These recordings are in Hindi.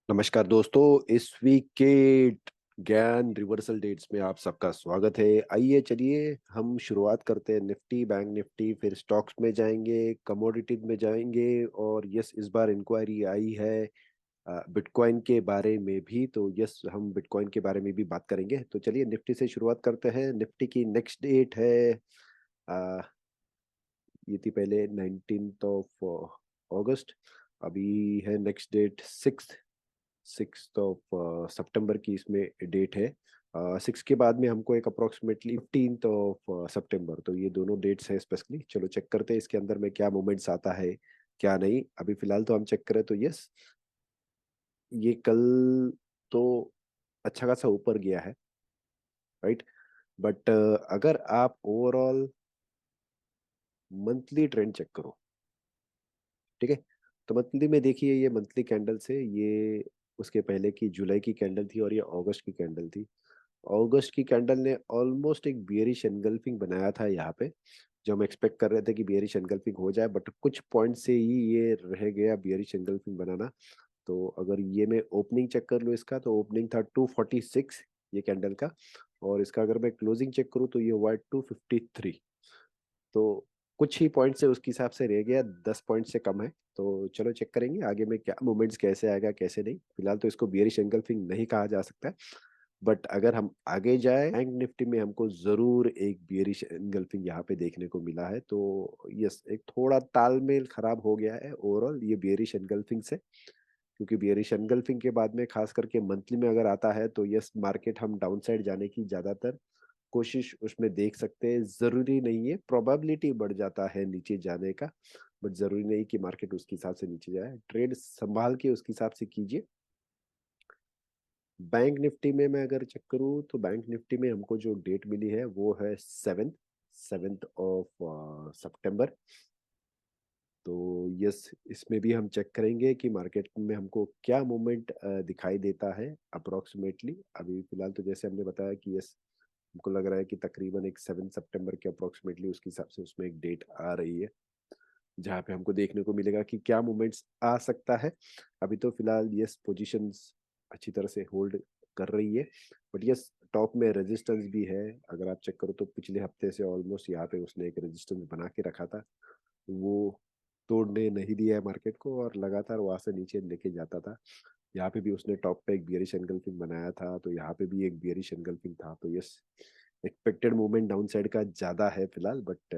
नमस्कार दोस्तों, इस वीक के ज्ञान रिवर्सल डेट्स में आप सबका स्वागत है। आइए चलिए हम शुरुआत करते हैं। निफ्टी, बैंक निफ्टी, फिर स्टॉक्स में जाएंगे, कमोडिटीज में जाएंगे और यस, इस बार इंक्वायरी आई है बिटकॉइन के बारे में भी। तो यस, हम बिटकॉइन के बारे में भी बात करेंगे। तो चलिए निफ्टी से शुरुआत करते हैं। निफ्टी की नेक्स्ट डेट है अ, ये थी पहले 19 ऑफ अगस्त। अभी है नेक्स्ट डेट 6 ऑफ सितंबर की इसमें डेट है। 6 के बाद में हमको एक अप्रोक्सीमेटली 15 ऑफ सितंबर, तो ये दोनों डेट्स हैं स्पेसिफिकली। चलो चेक करते हैं इसके अंदर में क्या मूवमेंट्स आता है क्या नहीं। अभी फिलहाल तो हम चेक करें तो यस, ये कल तो अच्छा खासा ऊपर गया है, राइट। बट अगर आप ओवरऑल मंथली ट्रेंड चेक करो, ठीक है, तो मंथली में देखिए, ये मंथली कैंडल से ये उसके पहले की जुलाई की कैंडल थी और ये अगस्त की कैंडल थी। अगस्त की कैंडल ने ऑलमोस्ट एक बियरिश एनगल्फिंग बनाया था यहाँ पे, जो हम एक्सपेक्ट कर रहे थे कि बियरिश एनगल्फिंग हो जाए, बट कुछ पॉइंट से ही ये रह गया बियरिश एनगल्फिंग बनाना। तो अगर ये मैं ओपनिंग चेक कर लूँ इसका, तो ओपनिंग था 246 ये कैंडल का, और इसका अगर मैं क्लोजिंग चेक करूँ तो ये हुआ है 253। तो कुछ ही पॉइंट से उसके हिसाब से रह गया, 10 पॉइंट से कम है। तो चलो चेक करेंगे आगे में क्या मूवमेंट्स कैसे आएगा कैसे नहीं। फिलहाल तो इसको बियरिश एंगल्फिंग नहीं कहा जा सकता, बट अगर हम आगे जाए, बैंक निफ्टी में हमको जरूर एक बियरिश एंगल्फिंग यहाँ पे देखने को मिला है। तो यस, एक थोड़ा तालमेल खराब हो गया है ओवरऑल ये बियरिश एंगल्फिंग से, क्योंकि बियरिश एनगल्फिंग के बाद में खास करके मंथली में अगर आता है तो यस, मार्केट हम डाउन साइड जाने की ज्यादातर कोशिश उसमें देख सकते हैं। जरूरी नहीं है, प्रोबेबिलिटी बढ़ जाता है नीचे जाने का, बट जरूरी नहीं कि मार्केट उसके हिसाब से नीचे जाए। ट्रेड संभाल के उसके हिसाब से कीजिए। बैंक निफ्टी में मैं अगर चेक करूँ तो बैंक निफ्टी में हमको जो डेट मिली है वो है 7 ऑफ सितंबर। तो यस, इसमें भी हम चेक करेंगे कि मार्केट में हमको क्या मूवमेंट दिखाई देता है अप्रोक्सीमेटली। अभी फिलहाल तो जैसे हमने बताया कि यस, हमको लग रहा है कि तकरीबन एक 7 सितंबर के अप्रोक्सीमेटली उसके हिसाब से उसमें एक डेट आ रही है, जहाँ पे हमको देखने को मिलेगा कि क्या मूवमेंट्स आ सकता है। अभी तो फिलहाल यस, पोजीशंस अच्छी तरह से होल्ड कर रही है, बट यस, टॉप में रेजिस्टेंस भी है। अगर आप चेक करो तो पिछले हफ्ते से ऑलमोस्ट यहाँ पे उसने एक रेजिस्टेंस बना के रखा था, वो तोड़ने नहीं दिया है मार्केट को और लगातार वहां से नीचे लेके जाता था। यहाँ पे भी उसने टॉप पे एक बियरिश एंगल्फिंग बनाया था, तो यहाँ पे भी एक बियरिश एंगल्फिंग था। तो yes, expected movement down side का ज्यादा है फिलहाल, बट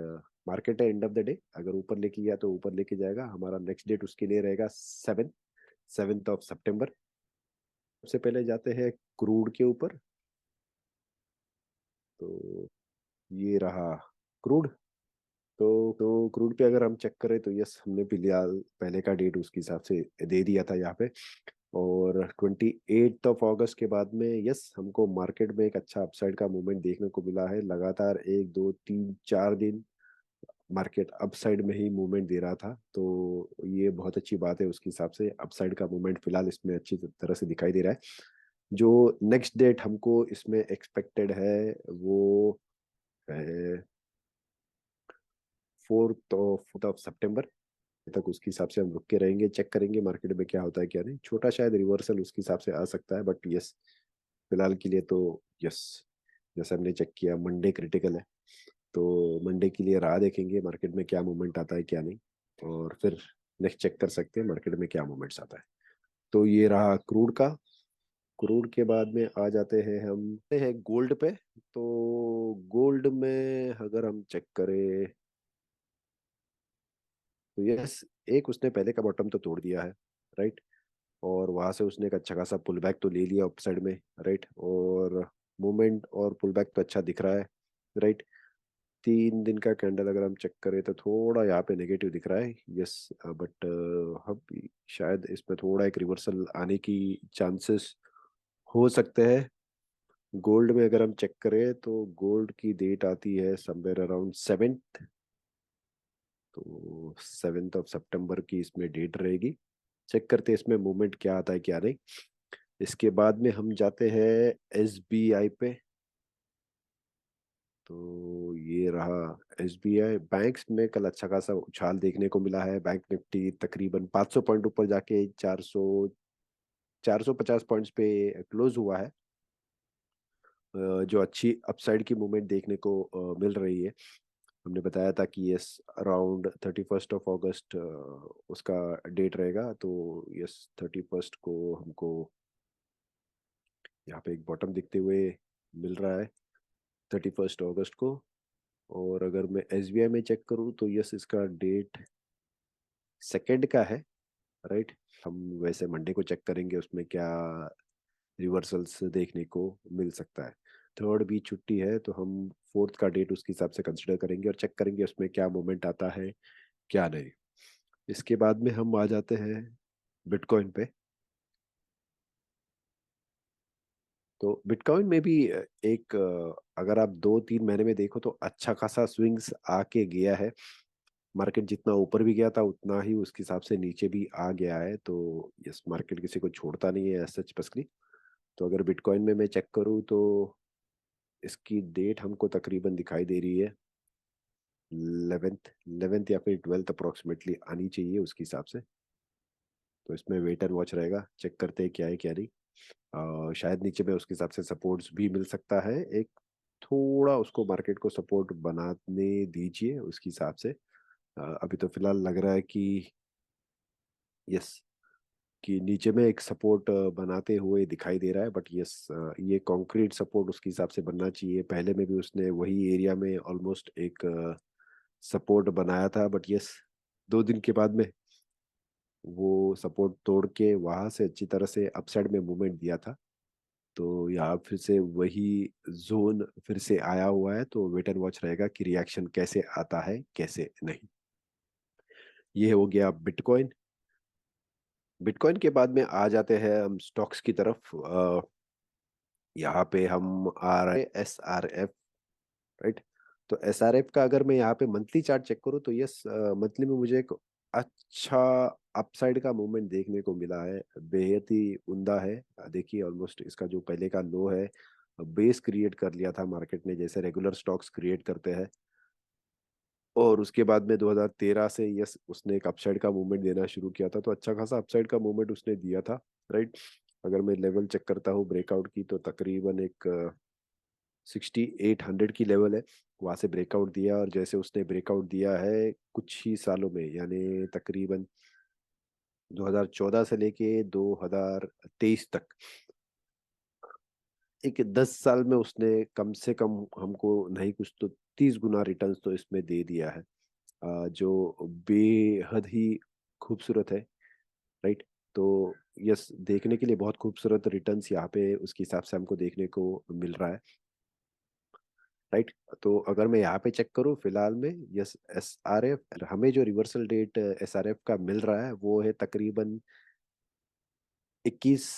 मार्केट है एंड ऑफ द डे, अगर ऊपर लेके गया तो ऊपर लेके जाएगा। हमारा नेक्स्ट डेट उसके लिए रहेगा 7 ऑफ सितंबर। सबसे पहले जाते हैं क्रूड के ऊपर। तो ये रहा क्रूड। तो क्रूड पे अगर हम चेक करें तो यस, हमने फिलहाल पहले का डेट उसके हिसाब से दे दिया था यहाँ पे, और 28 ऑफ अगस्त के बाद में यस, हमको मार्केट में एक अच्छा अपसाइड का मूवमेंट देखने को मिला है। लगातार 1 2 3 4 दिन मार्केट अपसाइड में ही मूवमेंट दे रहा था, तो ये बहुत अच्छी बात है। उसके हिसाब से अपसाइड का मूवमेंट फिलहाल इसमें अच्छी तरह से दिखाई दे रहा है। जो नेक्स्ट डेट हमको इसमें एक्सपेक्टेड है वो है 4 ऑफ सितंबर तक। उसके हिसाब से हम रुक के रहेंगे, चेक करेंगे मार्केट में क्या होता है क्या नहीं। छोटा शायद रिवर्सल उसके हिसाब से आ सकता है, बट यस, फिलहाल के लिए तो यस, जैसे हमने चेक किया मंडे क्रिटिकल है, तो मंडे के लिए राह देखेंगे मार्केट में क्या मूवमेंट आता है क्या नहीं, और फिर नेक्स्ट चेक कर सकते हैं मार्केट में क्या मूवमेंट्स आता है। तो ये रहा क्रूड का। क्रूड के बाद में आ जाते हैं हम है गोल्ड पे। तो गोल्ड में अगर हम चेक करें तो यस, एक उसने पहले का बॉटम तो तोड़ दिया है, राइट, और वहां से उसने एक अच्छा खासा पुल बैक तो ले लिया अपसाइड में, राइट, और मूवमेंट और पुल बैक तो अच्छा दिख रहा है, राइट। 3 दिन का कैंडल अगर हम चेक करें तो थोड़ा यहाँ पे नेगेटिव दिख रहा है, यस, बट हम शायद इसमें थोड़ा एक रिवर्सल आने की चांसेस हो सकते हैं। गोल्ड में अगर हम चेक करें तो गोल्ड की डेट आती है समवेयर अराउंड 7th। तो 7 ऑफ सितंबर की इसमें डेट रहेगी। चेक करते हैं इसमें मूवमेंट क्या आता है क्या नहीं। इसके बाद में हम जाते हैं एसबीआई पे। तो ये रहा एसबीआई। बैंक्स में कल अच्छा खासा उछाल देखने को मिला है। बैंक निफ्टी तकरीबन 500 पॉइंट ऊपर जाके 450 पॉइंट्स पे क्लोज हुआ है, जो अच्छी अपसाइड की मूवमेंट देखने को मिल रही है। हमने बताया था कि यस अराउंड 31 ऑफ अगस्त उसका डेट रहेगा, तो यस 31 को हमको यहाँ पे एक बॉटम दिखते हुए मिल रहा है, 31 अगस्त को। और अगर मैं एसबीआई में चेक करूँ तो यस इसका डेट सेकंड का है, राइट। हम वैसे मंडे को चेक करेंगे उसमें क्या रिवर्सल्स देखने को मिल सकता है। थर्ड भी छुट्टी है, तो हम फोर्थ का डेट उसके हिसाब से कंसिडर करेंगे और चेक करेंगे उसमें क्या मूवमेंट आता है क्या नहीं। इसके बाद में हम आ जाते हैं बिटकॉइन पे। तो बिटकॉइन में भी एक अगर आप 2-3 महीने में देखो तो अच्छा खासा स्विंग्स आके गया है। मार्केट जितना ऊपर भी गया था उतना ही उसके हिसाब से नीचे भी आ गया है, तो यस मार्केट किसी को छोड़ता नहीं है सच स्पेशली। तो अगर बिटकॉइन में मैं चेक करूँ तो इसकी डेट हमको तकरीबन दिखाई दे रही है 11th या फिर 12th अप्रोक्सीमेटली आनी चाहिए उसके हिसाब से। तो इसमें वेट एंड वॉच रहेगा, चेक करते हैं क्या है क्या नहीं। शायद नीचे में उसके हिसाब से सपोर्ट्स भी मिल सकता है एक, थोड़ा उसको मार्केट को सपोर्ट बनाने दीजिए उसके हिसाब से। अभी तो फिलहाल लग रहा है कि यस कि नीचे में एक सपोर्ट बनाते हुए दिखाई दे रहा है, बट यस ये कॉन्क्रीट सपोर्ट उसके हिसाब से बनना चाहिए। पहले में भी उसने वही एरिया में ऑलमोस्ट एक सपोर्ट बनाया था, बट यस 2 दिन के बाद में वो सपोर्ट तोड़ के वहां से अच्छी तरह से अपसाइड में मूवमेंट दिया था। तो यहाँ फिर से वही जोन फिर से आया हुआ है, तो वेट एंड वॉच रहेगा कि रिएक्शन कैसे आता है कैसे नहीं। ये हो गया बिटकॉइन। बिटकॉइन के बाद में आ जाते हैं हम स्टॉक्स की तरफ। यहाँ पे हम आ रहे हैं SRF, राइट। तो SRF का अगर मैं यहाँ पे मंथली चार्ट चेक करूँ तो यस मंथली में मुझे एक अच्छा अपसाइड का मूवमेंट देखने को मिला है, बेहद ही उम्दा है। देखिए ऑलमोस्ट इसका जो पहले का लो है बेस क्रिएट कर लिया था मार्केट ने, जैसे रेगुलर स्टॉक्स क्रिएट करते हैं। और उसके बाद में 2013 से यस उसने एक अपसाइड का मूवमेंट देना शुरू किया था, तो अच्छा खासा अपसाइड का मूवमेंट उसने दिया था, राइट। अगर मैं लेवल चेक करता हूँ ब्रेकआउट की तो तकरीबन एक 6800 की लेवल है, वहां से ब्रेकआउट दिया। और जैसे उसने ब्रेकआउट दिया है कुछ ही सालों में, यानी तकरीबन 2014 से लेके 2023 तक, एक 10 साल में उसने कम से कम हमको नहीं कुछ तो 30 गुना रिटर्न्स तो इसमें दे दिया है, जो बेहद ही खूबसूरत है, राइट। तो यस देखने के लिए बहुत खूबसूरत रिटर्न्स यहाँ पे उसके हिसाब से हमको देखने को मिल रहा है, राइट। तो अगर मैं यहाँ पे चेक करूँ फिलहाल में यस SRF हमें जो रिवर्सल डेट SRF का मिल रहा है वो है तकरीबन 21,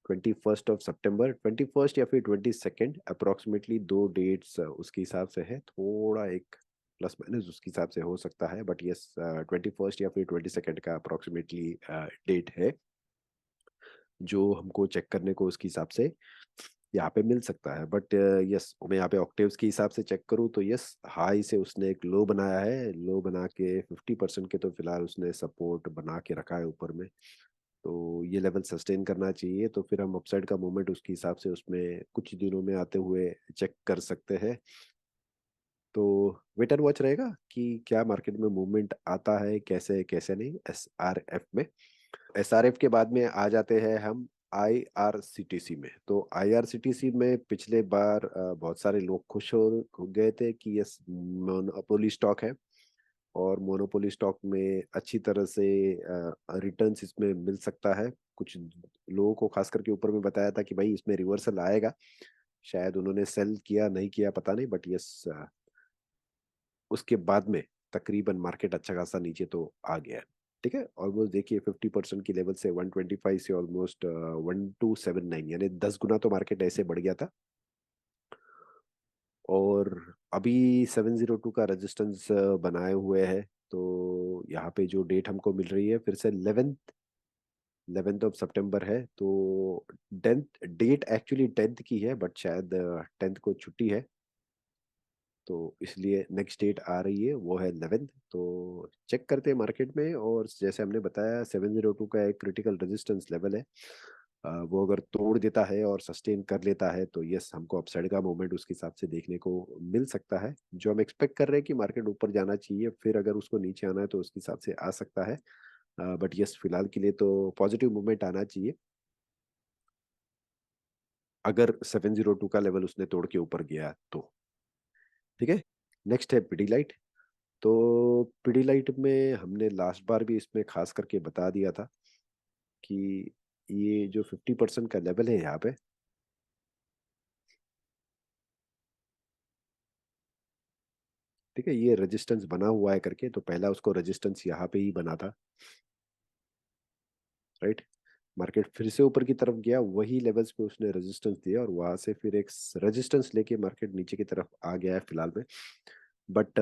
21 21 या फिर 22 अप्रोक्सीमेटली, दो डेट्स उसके हिसाब से है, थोड़ा एक प्लस माइनस उसके हिसाब से हो सकता है, बट यस 21 या फिर 22 का अप्रोक्सीमेटली डेट है जो हमको चेक करने को उसके हिसाब से यहाँ पे मिल सकता है। बट यस मैं यहाँ पे ऑक्टेव्स के हिसाब से चेक करूँ तो यस हाई से उसने एक लो बनाया है, लो बना के 50% के तो फिलहाल उसने सपोर्ट बना के रखा है ऊपर में। तो ये लेवल सस्टेन करना चाहिए, तो फिर हम अपसाइड का मूवमेंट उसके हिसाब से उसमें कुछ दिनों में आते हुए चेक कर सकते हैं। तो वेट एंड वॉच रहेगा कि क्या मार्केट में मूवमेंट आता है कैसे कैसे नहीं SRF में। SRF के बाद में आ जाते हैं हम IRCTC में। तो IRCTC में पिछले बार बहुत सारे लोग खुश हो गए थे कि यस मोनोपोली स्टॉक है, और मोनोपोली स्टॉक में अच्छी तरह से रिटर्न्स इसमें मिल सकता है। कुछ लोगों को खास करके ऊपर में बताया था कि भाई इसमें रिवर्सल आएगा, शायद उन्होंने सेल किया नहीं किया पता नहीं, बट यस उसके बाद में तकरीबन मार्केट अच्छा खासा नीचे तो आ गया है। ठीक है, ऑलमोस्ट देखिए 50% की लेवल से 125 से ऑलमोस्ट 1279, यानी 10 गुना तो मार्केट ऐसे बढ़ गया था। और अभी 702 का रेजिस्टेंस बनाए हुए है। तो यहाँ पे जो डेट हमको मिल रही है फिर से 11th ऑफ सितंबर है, तो 10th डेट एक्चुअली 10th की है, बट शायद 10th को छुट्टी है, तो इसलिए नेक्स्ट डेट आ रही है वो है 11th। तो चेक करते हैं मार्केट में, और जैसे हमने बताया 702 का एक क्रिटिकल रेजिस्टेंस लेवल है, वो अगर तोड़ देता है और सस्टेन कर लेता है तो यस, हमको अपसाइड का मूवमेंट उसके हिसाब से देखने को मिल सकता है। जो हम एक्सपेक्ट कर रहे हैं कि मार्केट ऊपर जाना चाहिए, फिर अगर उसको नीचे आना है तो उसके हिसाब से आ सकता है। बट यस, फिलहाल के लिए तो पॉजिटिव मूवमेंट आना चाहिए अगर 702 का लेवल उसने तोड़ के ऊपर गया तो। ठीक है, नेक्स्ट है पिडीलाइट। तो पिडीलाइट में हमने लास्ट बार भी इसमें खास करके बता दिया था कि ये जो 50% का लेवल है यहाँ पे, ठीक है, ये रेजिस्टेंस बना हुआ है करके, तो पहला उसको रेजिस्टेंस यहाँ पे ही बना था, राइट। मार्केट फिर से ऊपर की तरफ गया, वही लेवल्स पे उसने रेजिस्टेंस दिया और वहां से फिर एक रेजिस्टेंस लेके मार्केट नीचे की तरफ आ गया है फिलहाल में। बट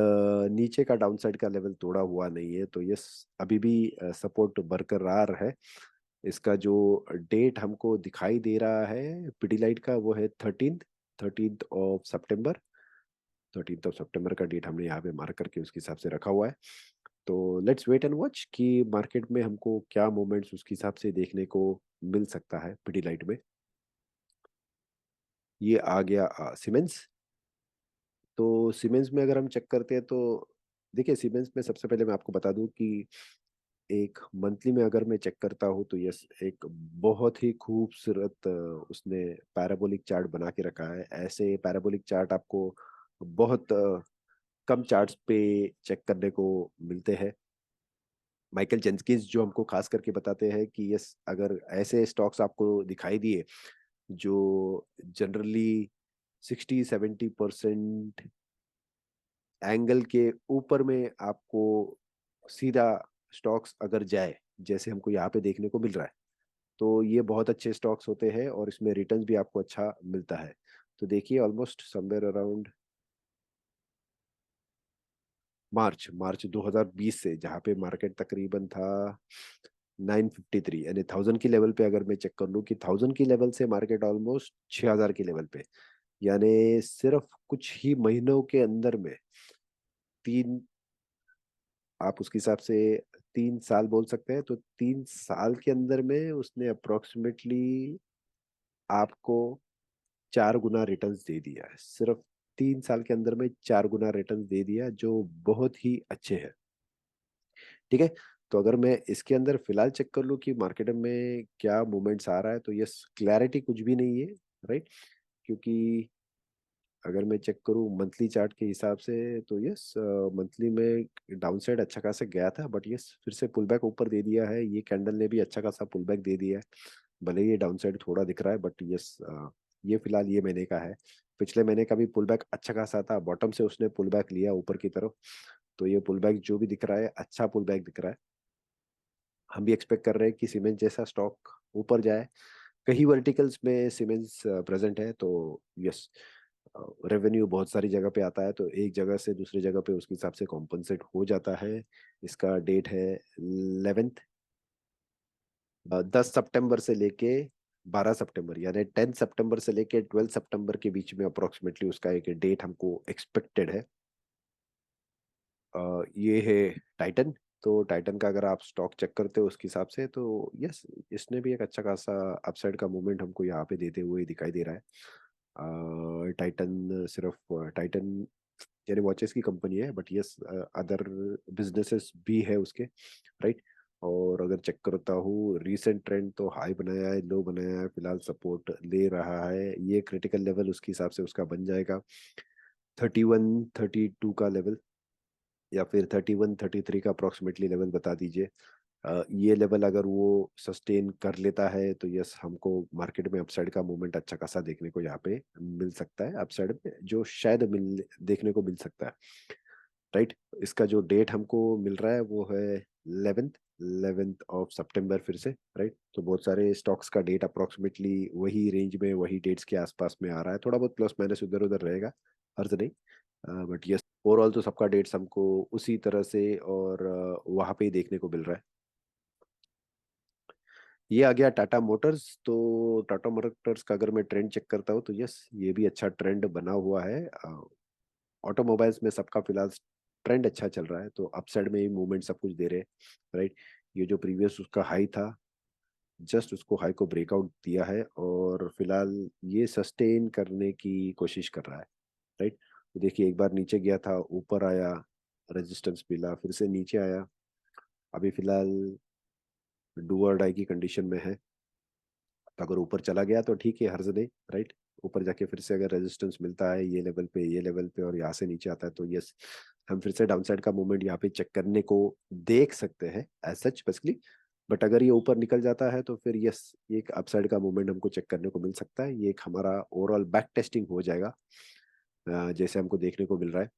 नीचे का डाउनसाइड का लेवल तोड़ा हुआ नहीं है, तो यस, अभी भी सपोर्ट बरकरार है। इसका जो डेट हमको दिखाई दे रहा है पिडीलाइट का, वो है 13th of September. 13th of सितंबर का डेट हमने यहाँ पे मार्क करके उसके हिसाब से रखा हुआ है। तो लेट्स वेट एंड वॉच कि मार्केट में हमको क्या मोमेंट्स उसके हिसाब से देखने को मिल सकता है पिडीलाइट में। ये आ गया सीमेंस। तो सीमेंस में अगर हम चेक करते हैं तो देखिए, सीमेंस में सबसे पहले मैं आपको बता दूं कि एक मंथली में अगर मैं चेक करता हूँ तो यस, एक बहुत ही खूबसूरत उसने पैराबोलिक चार्ट बना के रखा है। ऐसे पैराबोलिक चार्ट आपको बहुत कम चार्ट्स पे चेक करने को मिलते हैं। माइकल जेंकिंस जो हमको खास करके बताते हैं कि यस, अगर ऐसे स्टॉक्स आपको दिखाई दिए जो जनरली 60-70% एंगल के ऊपर में आपको सीधा स्टॉक्स अगर जाए, जैसे हमको यहाँ पे देखने को मिल रहा है, तो ये बहुत अच्छे स्टॉक्स होते हैं और इसमें रिटर्न्स भी आपको अच्छा मिलता है। तो देखिए, ऑलमोस्ट समवेयर अराउंड मार्च मार्च 2020 से, जहाँ पे मार्केट तकरीबन था 953, यानी 1000 की लेवल पे, अगर मैं चेक कर लूँ कि 1000 की लेवल से मार्केट ऑलमोस्ट 6000 की लेवल पे, यानी सिर्फ कुछ ही महीनों के अंदर में तीन, आप उसके हिसाब से 3 साल बोल सकते हैं, तो 3 साल के अंदर में उसने अप्रोक्सीमेटली आपको 4 गुना रिटर्न्स दे दिया है। सिर्फ 3 साल के अंदर में 4 गुना रिटर्न्स दे दिया, जो बहुत ही अच्छे हैं। ठीक है, तो अगर मैं इसके अंदर फिलहाल चेक कर लूँ कि मार्केट में क्या मूवमेंट्स आ रहा है, तो यस, क्लैरिटी कुछ भी नहीं है, राइट। क्योंकि अगर मैं चेक करूँ मंथली चार्ट के हिसाब से तो यस, मंथली में डाउनसाइड अच्छा खासा गया था, बट यस, फिर से पुल बैक ऊपर दे दिया है। ये कैंडल ने भी अच्छा खासा पुल बैक दे दिया है। भले ही ये डाउनसाइड थोड़ा दिख रहा है, बट यस, ये फिलहाल ये महीने का है। पिछले महीने का भी पुल बैक अच्छा खासा था, बॉटम से उसने पुल बैक लिया ऊपर की तरफ। तो ये पुल बैक जो भी दिख रहा है, अच्छा पुल बैक दिख रहा है। हम भी एक्सपेक्ट कर रहे हैं कि सीमेंस जैसा स्टॉक ऊपर जाए। कई वर्टिकल्स में सीमेंस प्रेजेंट है, तो यस, रेवेन्यू बहुत सारी जगह पे आता है, तो एक जगह से दूसरी जगह पे उसके हिसाब से कॉम्पनसेट हो जाता है। इसका डेट है 11th, 10 सितंबर से लेके 12 सितंबर, यानी 10 सितंबर से लेके 12 सितंबर के बीच में अप्रोक्सीमेटली उसका एक डेट हमको एक्सपेक्टेड है। ये है टाइटन। तो टाइटन का अगर आप स्टॉक चेक करते हो उसके हिसाब से, तो यस, इसने भी एक अच्छा खासा अपसाइड का मूवमेंट हमको यहाँ पे देते हुए दिखाई दे रहा है। टाइटन सिर्फ टाइटन यानी वॉचेस की कंपनी है, बट यस, अदर बिजनेसेस भी है उसके, राइट। और अगर चेक करता हूँ रीसेंट ट्रेंड, तो हाई बनाया है, लो बनाया है, फिलहाल सपोर्ट ले रहा है। ये क्रिटिकल लेवल उसके हिसाब से उसका बन जाएगा 31-32 का लेवल, या फिर 31-33 का अप्रोक्सीमेटली लेवल बता दीजिए। ये लेवल अगर वो सस्टेन कर लेता है तो यस, हमको मार्केट में अपसाइड का मूवमेंट अच्छा खासा देखने को यहाँ पे मिल सकता है, अपसाइड में जो शायद मिल देखने को मिल सकता है, राइट। इसका जो डेट हमको मिल रहा है वो है 11th ऑफ सितंबर फिर से, राइट। तो बहुत सारे स्टॉक्स का डेट अप्रोक्सीमेटली वही रेंज में, वही डेट्स के आसपास में आ रहा है, थोड़ा बहुत प्लस माइनस इधर उधर रहेगा, हर्ज नहीं। बट यस, ओवरऑल तो सबका डेट्स हमको उसी तरह से और वहां पे ही देखने को मिल रहा है। ये आ गया टाटा मोटर्स। तो टाटा मोटर्स का अगर मैं ट्रेंड चेक करता हूँ तो यस, ये भी अच्छा ट्रेंड बना हुआ है। ऑटोमोबाइल्स में सबका फिलहाल ट्रेंड अच्छा चल रहा है, तो अपसाइड में ही मूवमेंट सब कुछ दे रहे हैं, राइट। ये जो प्रीवियस उसका हाई था जस्ट उसको हाई को ब्रेकआउट दिया है और फिलहाल ये सस्टेन करने की कोशिश कर रहा है, राइट। तो देखिए एक बार नीचे गया था, ऊपर आया, रेजिस्टेंस मिला, फिर से नीचे आया, अभी फिलहाल डू और डाई की कंडीशन में है। तो अगर ऊपर चला गया तो ठीक है, हर्ज नहीं, राइट। ऊपर जाके फिर से अगर रेजिस्टेंस मिलता है ये लेवल पे, ये लेवल पे, और यहाँ से नीचे आता है तो यस, हम फिर से डाउनसाइड का मूवमेंट यहाँ पे चेक करने को देख सकते हैं एज सच बेसिकली। बट अगर ये ऊपर निकल जाता है तो फिर यस, ये एक अपसाइड का मूवमेंट हमको चेक करने को मिल सकता है। ये एक हमारा ओवरऑल बैक टेस्टिंग हो जाएगा, जैसे हमको देखने को मिल रहा है।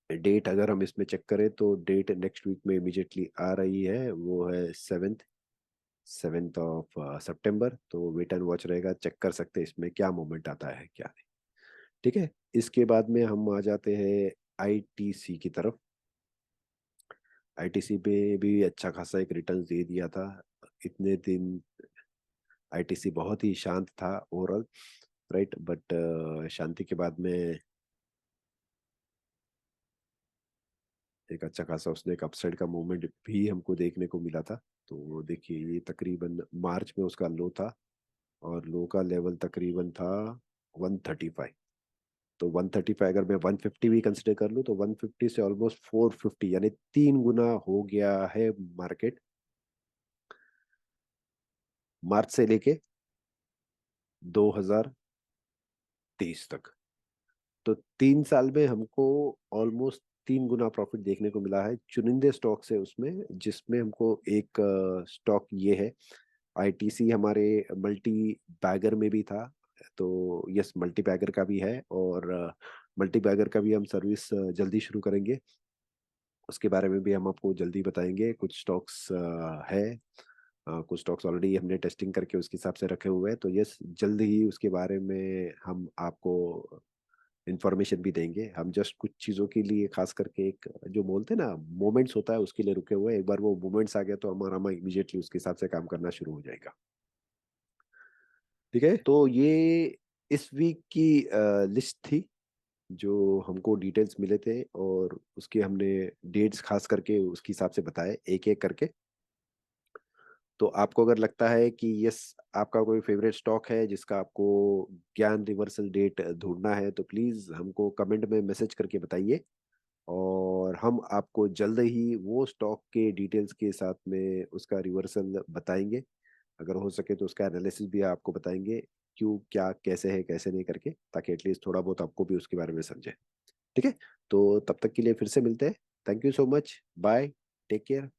डेट अगर हम इसमें चेक करें तो डेट नेक्स्ट वीक में इमीडिएटली आ रही है, वो है 7th ऑफ सितंबर। तो वेट एंड वॉच रहेगा, चेक कर सकते हैं इसमें क्या मूवमेंट आता है क्या नहीं। ठीक है, इसके बाद में हम आ जाते हैं आईटीसी की तरफ। आईटीसी पे भी अच्छा खासा एक रिटर्न दे दिया था इतने दिन। आईटीसी बहुत ही शांत था ओवरऑल, राइट। बट शांति के बाद में एक अच्छा खासा उसने एक अपसाइड का मूवमेंट भी हमको देखने को मिला था। तो देखिए ये तकरीबन मार्च में उसका लो था, और लो का लेवल तकरीबन था 135। तो 135 अगर मैं 150 भी कंसिडर कर लूँ तो 150 से ऑलमोस्ट 450, यानी 3 गुना हो गया है मार्केट, मार्च से लेके 2023 तक। तो 3 साल में हमको ऑलमोस्ट 3 गुना प्रॉफिट देखने को मिला है चुनिंदे स्टॉक से उसमें, जिसमें हमको एक स्टॉक ये है आईटीसी, हमारे मल्टी बैगर में भी था। तो यस, मल्टी बैगर का भी है, और मल्टी बैगर का भी हम सर्विस जल्दी शुरू करेंगे। उसके बारे में भी हम आपको जल्दी बताएंगे। कुछ स्टॉक्स है, कुछ स्टॉक्स ऑलरेडी हमने टेस्टिंग करके उसके हिसाब से रखे हुए हैं। तो यस, जल्द ही उसके बारे में हम आपको इंफॉर्मेशन भी देंगे। हम जस्ट कुछ चीज़ों के लिए खास करके एक जो बोलते हैं ना मोमेंट्स होता है, उसके लिए रुके हुए हैं। एक बार वो मोमेंट्स आ गया तो हमारा इमीडिएटली उसके हिसाब से काम करना शुरू हो जाएगा। ठीक है, तो ये इस वीक की लिस्ट थी जो हमको डिटेल्स मिले थे, और उसके हमने डेट्स खास करके उसके हिसाब से बताए एक एक करके। तो आपको अगर लगता है कि यस, आपका कोई फेवरेट स्टॉक है जिसका आपको ज्ञान रिवर्सल डेट ढूंढना है, तो प्लीज़ हमको कमेंट में मैसेज करके बताइए, और हम आपको जल्द ही वो स्टॉक के डिटेल्स के साथ में उसका रिवर्सल बताएंगे। अगर हो सके तो उसका एनालिसिस भी आपको बताएंगे, क्यों क्या कैसे है कैसे नहीं करके, ताकि एटलीस्ट थोड़ा बहुत आपको भी उसके बारे में समझे। ठीक है, तो तब तक के लिए फिर से मिलते हैं। Thank you so much, bye, take care.